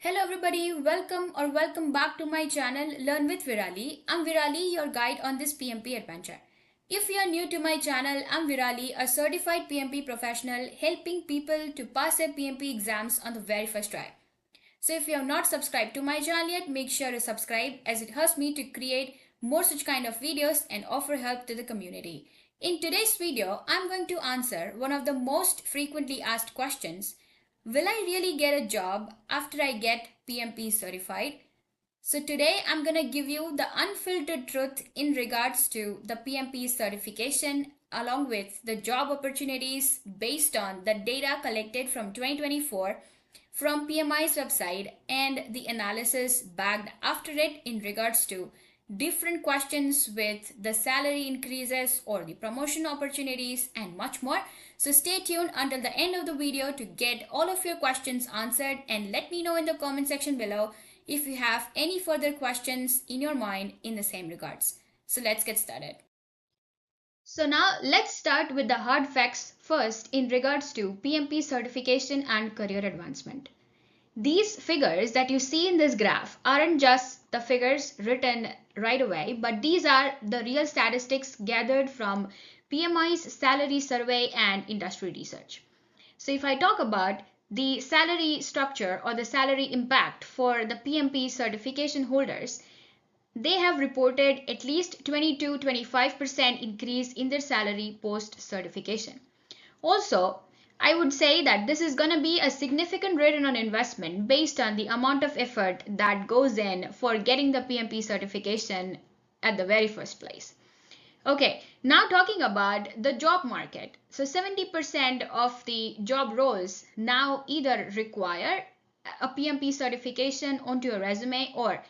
Hello everybody, welcome back to my channel Learn with Virali. I'm Virali, your guide on this PMP adventure. If you are new to my channel, I'm Virali, a certified PMP professional helping people to pass their PMP exams on the very first try. So if you have not subscribed to my channel yet, make sure to subscribe as it helps me to create more such kind of videos and offer help to the community. In today's video, I'm going to answer one of the most frequently asked questions. Will I really get a job after I get PMP certified? So today I'm going to give you the unfiltered truth in regards to the PMP certification along with the job opportunities based on the data collected from 2024 from PMI's website and the analysis backed after it in regards to different questions with the salary increases or the promotion opportunities and much more. So stay tuned until the end of the video to get all of your questions answered, and let me know in the comment section below if you have any further questions in your mind in the same regards. So let's get started. So now let's start with the hard facts first in regards to PMP certification and career advancement. These figures that you see in this graph aren't just the figures written right away, but these are the real statistics gathered from PMI's salary survey and industry research. So if I talk about the salary structure or the salary impact for the PMP certification holders, they have reported at least 20-25% increase in their salary post certification. Also, I would say that this is going to be a significant return on investment based on the amount of effort that goes in for getting the PMP certification at the very first place. Okay, now talking about the job market. So 70% of the job roles now either require a PMP certification onto your resume or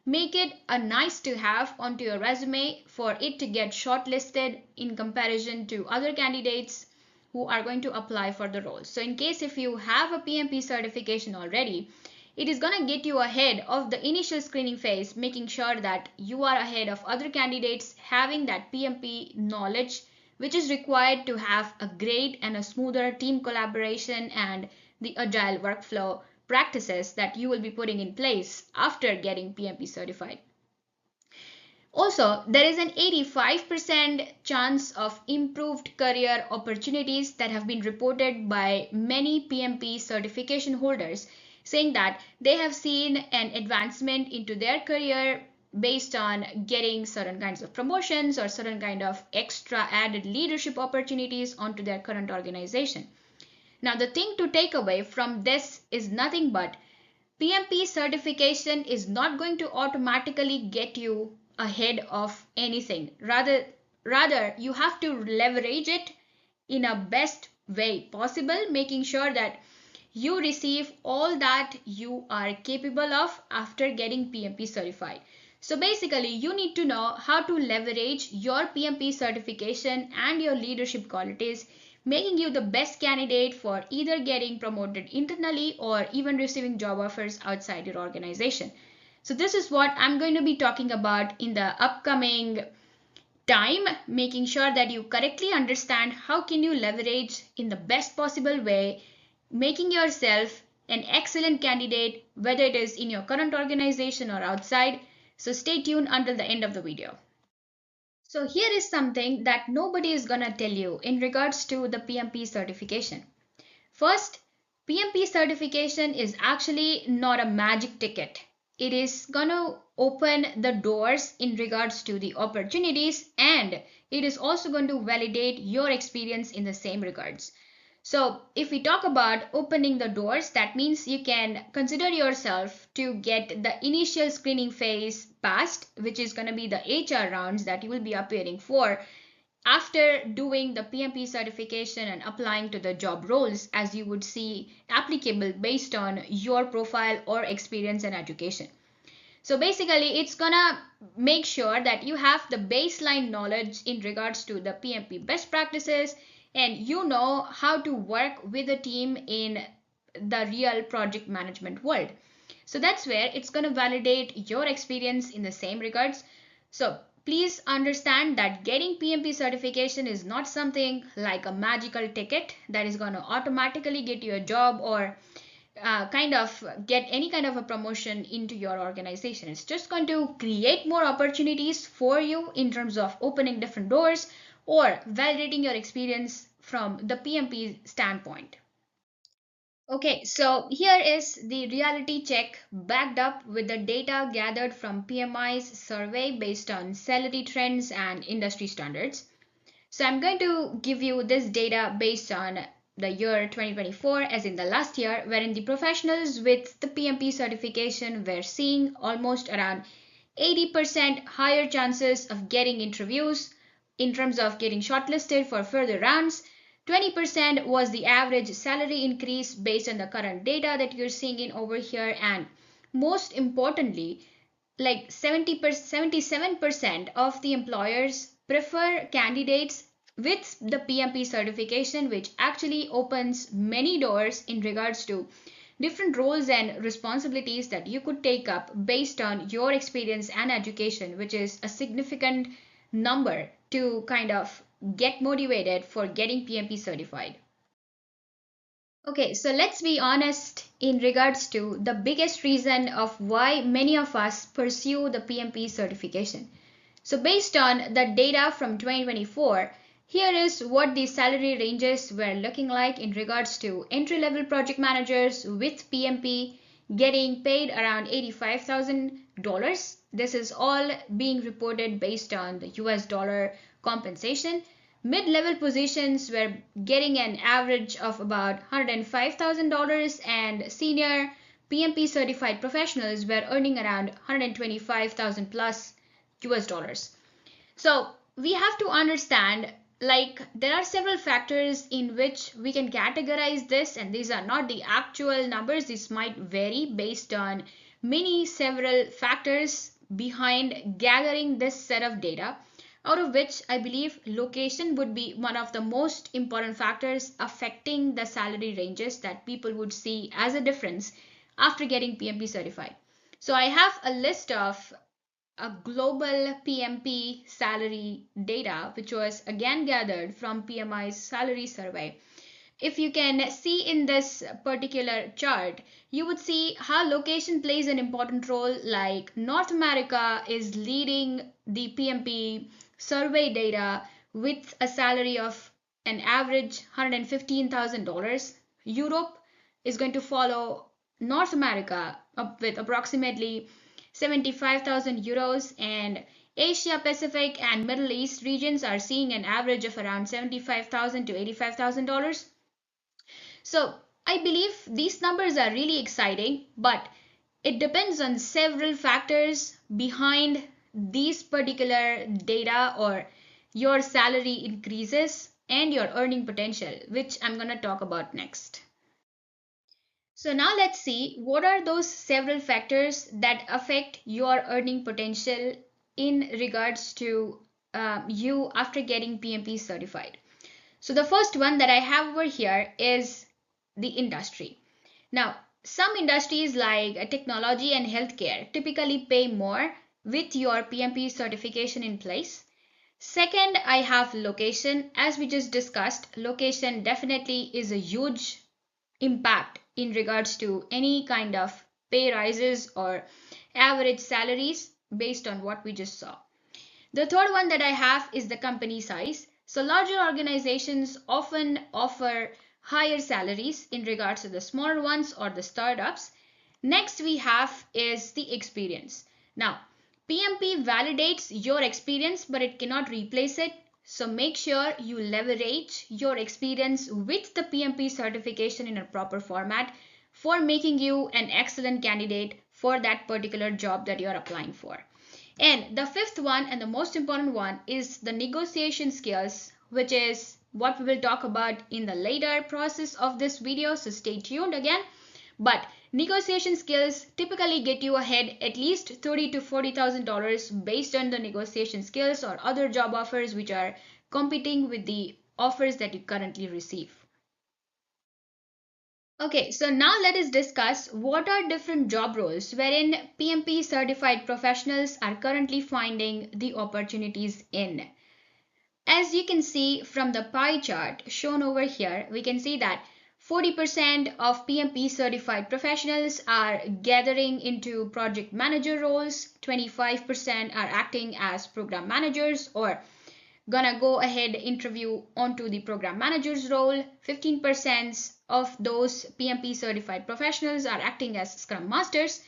make it a nice to have onto your resume for it to get shortlisted in comparison to other candidates who are going to apply for the role. So in case if you have a PMP certification already, it is going to get you ahead of the initial screening phase, making sure that you are ahead of other candidates having that PMP knowledge, which is required to have a great and a smoother team collaboration and the agile workflow practices that you will be putting in place after getting PMP certified. Also, there is an 85% chance of improved career opportunities that have been reported by many PMP certification holders, saying that they have seen an advancement into their career based on getting certain kinds of promotions or certain kind of extra added leadership opportunities onto their current organization. Now, the thing to take away from this is nothing but PMP certification is not going to automatically get you ahead of anything. Rather, you have to leverage it in a best way possible, making sure that you receive all that you are capable of after getting PMP certified. So basically, you need to know how to leverage your PMP certification and your leadership qualities, making you the best candidate for either getting promoted internally or even receiving job offers outside your organization. So this is what I'm going to be talking about in the upcoming time, making sure that you correctly understand how can you leverage in the best possible way, making yourself an excellent candidate, whether it is in your current organization or outside. So stay tuned until the end of the video. So here is something that nobody is gonna tell you in regards to the PMP certification. First, PMP certification is actually not a magic ticket. It is gonna open the doors in regards to the opportunities, and it is also going to validate your experience in the same regards. So if we talk about opening the doors, that means you can consider yourself to get the initial screening phase passed, which is going to be the HR rounds that you will be appearing for after doing the PMP certification and applying to the job roles as you would see applicable based on your profile or experience and education. So basically, it's gonna make sure that you have the baseline knowledge in regards to the PMP best practices, and you know how to work with a team in the real project management world. So that's where it's going to validate your experience in the same regards. So please understand that getting PMP certification is not something like a magical ticket that is going to automatically get you a job or kind of get any kind of a promotion into your organization. It's just going to create more opportunities for you in terms of opening different doors or validating your experience from the PMP standpoint. Okay, so here is the reality check backed up with the data gathered from PMI's survey based on salary trends and industry standards. So I'm going to give you this data based on the year 2024, as in the last year, wherein the professionals with the PMP certification were seeing almost around 80% higher chances of getting interviews in terms of getting shortlisted for further rounds. 20% was the average salary increase based on the current data that you're seeing in over here, and most importantly, like 77% of the employers prefer candidates with the PMP certification, which actually opens many doors in regards to different roles and responsibilities that you could take up based on your experience and education, which is a significant number to kind of get motivated for getting PMP certified. Okay, so let's be honest in regards to the biggest reason of why many of us pursue the PMP certification. So based on the data from 2024, here is what the salary ranges were looking like in regards to entry-level project managers with PMP getting paid around $85,000. This is all being reported based on the US dollar compensation. Mid-level positions were getting an average of about $105,000, and senior PMP certified professionals were earning around 125,000 plus US dollars. So we have to understand, like, there are several factors in which we can categorize this, and these are not the actual numbers. This might vary based on several factors behind gathering this set of data, out of which I believe location would be one of the most important factors affecting the salary ranges that people would see as a difference after getting PMP certified. So I have a list of a global PMP salary data, which was again gathered from PMI's salary survey. If you can see in this particular chart, you would see how location plays an important role. Like North America is leading the PMP survey data with a salary of an average $115,000. Europe is going to follow North America up with approximately 75,000 euros, and Asia Pacific and Middle East regions are seeing an average of around $75,000 to $85,000. So I believe these numbers are really exciting, but it depends on several factors behind these particular data or your salary increases and your earning potential, which I'm going to talk about next. So now let's see what are those several factors that affect your earning potential in regards to you after getting PMP certified. So the first one that I have over here is the industry. Now, some industries like technology and healthcare typically pay more with your PMP certification in place. Second, I have location. As we just discussed, location definitely is a huge impact in regards to any kind of pay rises or average salaries based on what we just saw. The third one that I have is the company size. So larger organizations often offer higher salaries in regards to the smaller ones or the startups. Next we have is the experience. Now, PMP validates your experience, but it cannot replace it. So make sure you leverage your experience with the PMP certification in a proper format for making you an excellent candidate for that particular job that you're applying for. And the fifth one and the most important one is the negotiation skills, which is what we will talk about in the later process of this video. So stay tuned again. But negotiation skills typically get you ahead at least $30,000 to $40,000 based on the negotiation skills or other job offers which are competing with the offers that you currently receive. Okay, so now let us discuss what are different job roles wherein PMP certified professionals are currently finding the opportunities in. As you can see from the pie chart shown over here, we can see that 40% of PMP certified professionals are gathering into project manager roles, 25% are acting as program managers or gonna go ahead interview onto the program manager's role. 15% of those PMP certified professionals are acting as scrum masters,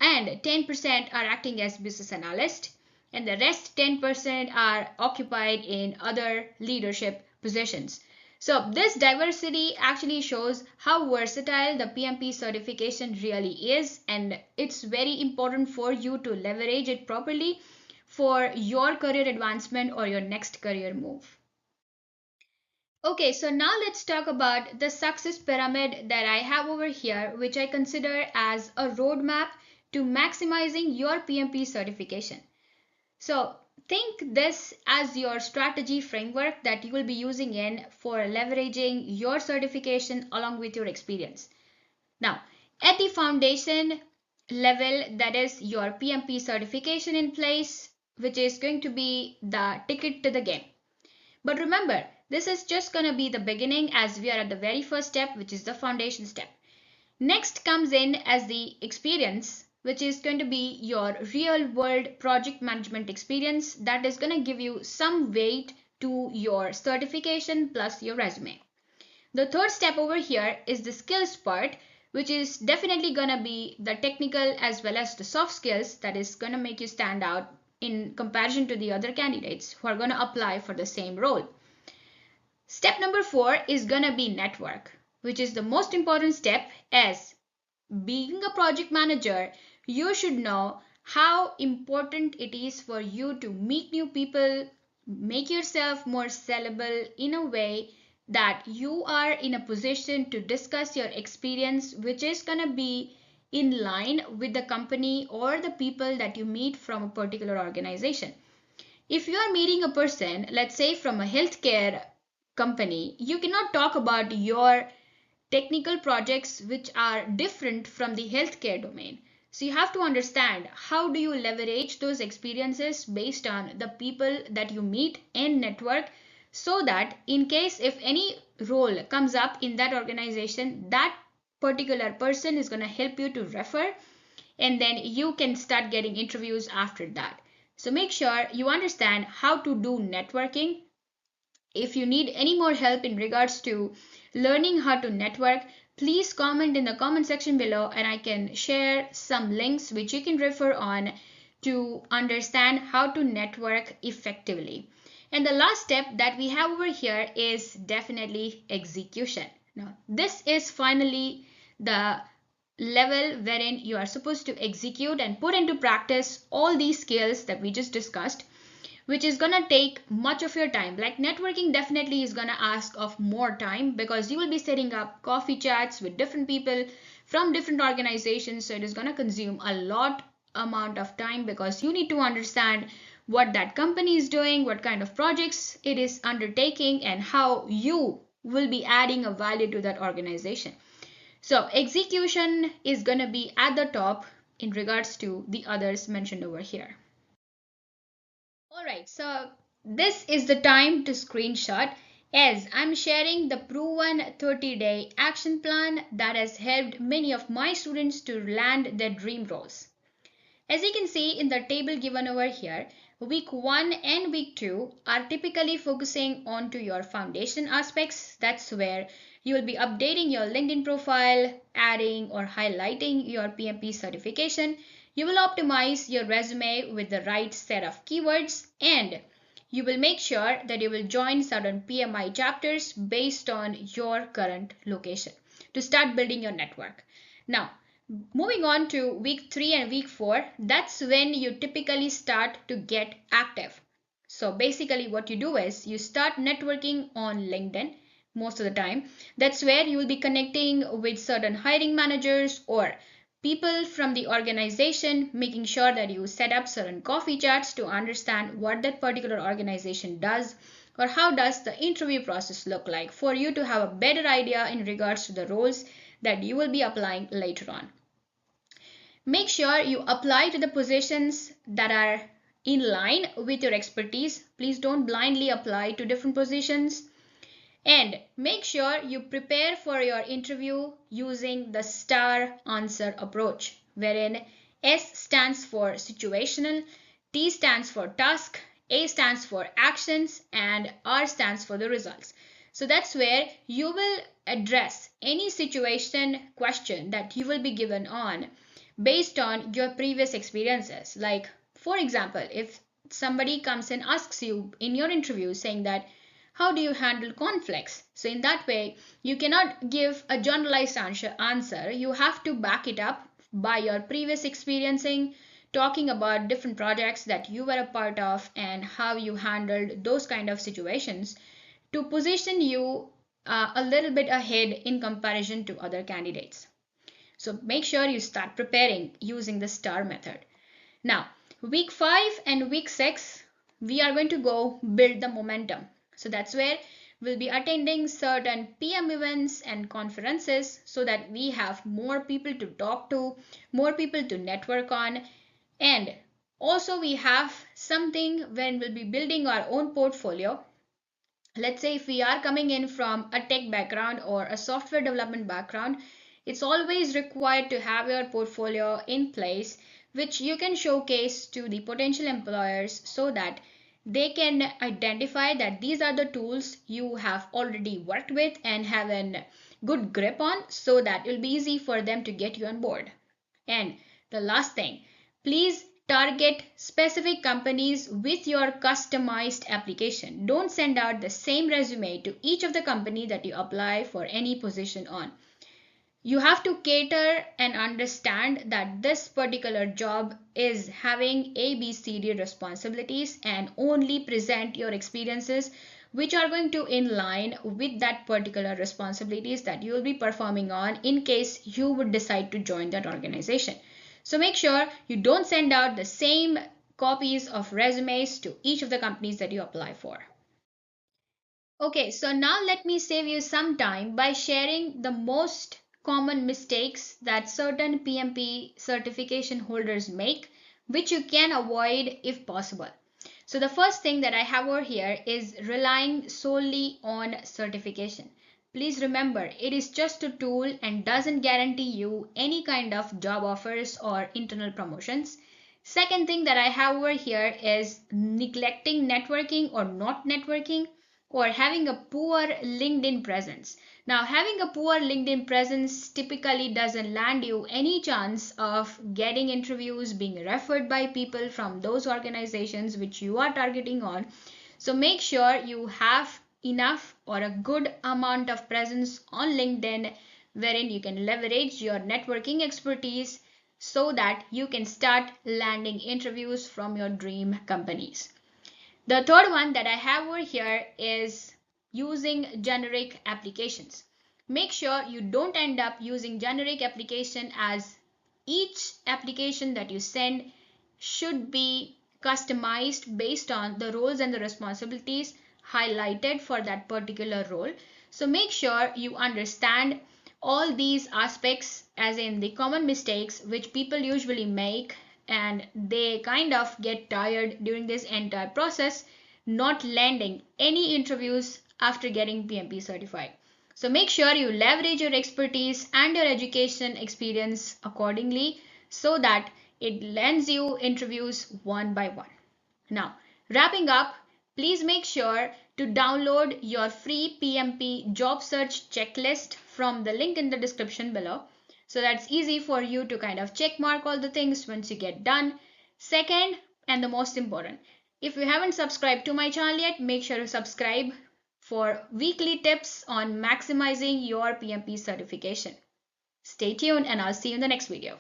and 10% are acting as business analysts, and the rest 10% are occupied in other leadership positions. So this diversity actually shows how versatile the PMP certification really is, and it's very important for you to leverage it properly for your career advancement or your next career move. Okay, so now let's talk about the success pyramid that I have over here, which I consider as a roadmap to maximizing your PMP certification. So think this as your strategy framework that you will be using in for leveraging your certification along with your experience. Now, at the foundation level, that is your PMP certification in place, which is going to be the ticket to the game. But remember, this is just going to be the beginning as we are at the very first step, which is the foundation step. Next comes in as the experience, which is going to be your real world project management experience that is going to give you some weight to your certification plus your resume. The third step over here is the skills part, which is definitely going to be the technical as well as the soft skills that is going to make you stand out in comparison to the other candidates who are going to apply for the same role. Step number 4 is going to be network, which is the most important step. As being a project manager, you should know how important it is for you to meet new people, make yourself more sellable in a way that you are in a position to discuss your experience, which is going to be in line with the company or the people that you meet from a particular organization. If you are meeting a person, let's say from a healthcare company, you cannot talk about your technical projects which are different from the healthcare domain. So you have to understand how do you leverage those experiences based on the people that you meet and network, so that in case if any role comes up in that organization, that particular person is going to help you to refer, and then you can start getting interviews after that. So make sure you understand how to do networking. If you need any more help in regards to learning how to network, please comment in the comment section below and I can share some links which you can refer on to understand how to network effectively. And the last step that we have over here is definitely execution. Now, this is finally the level wherein you are supposed to execute and put into practice all these skills that we just discussed, which is going to take much of your time. Like networking definitely is going to ask of more time because you will be setting up coffee chats with different people from different organizations. So it is going to consume a lot amount of time because you need to understand what that company is doing, what kind of projects it is undertaking, and how you will be adding a value to that organization. So execution is going to be at the top in regards to the others mentioned over here. Alright, so this is the time to screenshot as I'm sharing the proven 30-day action plan that has helped many of my students to land their dream roles. As you can see in the table given over here, week 1 and week 2 are typically focusing on to your foundation aspects. That's where you will be updating your LinkedIn profile, adding or highlighting your PMP certification. You will optimize your resume with the right set of keywords, and you will make sure that you will join certain PMI chapters based on your current location to start building your network. Now, moving on to week 3 and week 4, that's when you typically start to get active. So basically what you do is you start networking on LinkedIn most of the time. That's where you will be connecting with certain hiring managers or people from the organization, making sure that you set up certain coffee chats to understand what that particular organization does or how does the interview process look like for you to have a better idea in regards to the roles that you will be applying later on. Make sure you apply to the positions that are in line with your expertise. Please don't blindly apply to different positions. And make sure you prepare for your interview using the STAR answer approach, wherein S stands for situational, T stands for task, A stands for actions, and R stands for the results. So that's where you will address any situation question that you will be given on based on your previous experiences. Like, for example, if somebody comes and asks you in your interview saying that, how do you handle conflicts? So, in that way, you cannot give a generalized answer. You have to back it up by your previous experiencing, talking about different projects that you were a part of and how you handled those kind of situations to position you a little bit ahead in comparison to other candidates. So make sure you start preparing using the STAR method. Now, week 5 and week 6, we are going to go build the momentum. So that's where we'll be attending certain PM events and conferences so that we have more people to talk to, more people to network on, and also we have something when we'll be building our own portfolio. Let's say if we are coming in from a tech background or a software development background, it's always required to have your portfolio in place, which you can showcase to the potential employers so that they can identify that these are the tools you have already worked with and have a good grip on, so that it will be easy for them to get you on board. And the last thing, please target specific companies with your customized application. Don't send out the same resume to each of the company that you apply for any position on. You have to cater and understand that this particular job is having ABCD responsibilities and only present your experiences which are going to in line with that particular responsibilities that you will be performing on in case you would decide to join that organization. So make sure you don't send out the same copies of resumes to each of the companies that you apply for. Okay, so now let me save you some time by sharing the most common mistakes that certain PMP certification holders make, which you can avoid if possible. So the first thing that I have over here is relying solely on certification. Please remember, it is just a tool and doesn't guarantee you any kind of job offers or internal promotions. Second thing that I have over here is neglecting networking or not networking, or having a poor LinkedIn presence. Now, having a poor LinkedIn presence typically doesn't land you any chance of getting interviews, being referred by people from those organizations which you are targeting on. So make sure you have enough or a good amount of presence on LinkedIn wherein you can leverage your networking expertise so that you can start landing interviews from your dream companies. The third one that I have over here is using generic applications. Make sure you don't end up using generic application, as each application that you send should be customized based on the roles and the responsibilities highlighted for that particular role. So make sure you understand all these aspects, as in the common mistakes which people usually make, and they kind of get tired during this entire process, not landing any interviews after getting PMP certified. So make sure you leverage your expertise and your education experience accordingly so that it lands you interviews one by one. Now, wrapping up, please make sure to download your free PMP job search checklist from the link in the description below. So that's easy for you to kind of check mark all the things once you get done. Second, and the most important, if you haven't subscribed to my channel yet, make sure to subscribe for weekly tips on maximizing your PMP certification. Stay tuned and I'll see you in the next video.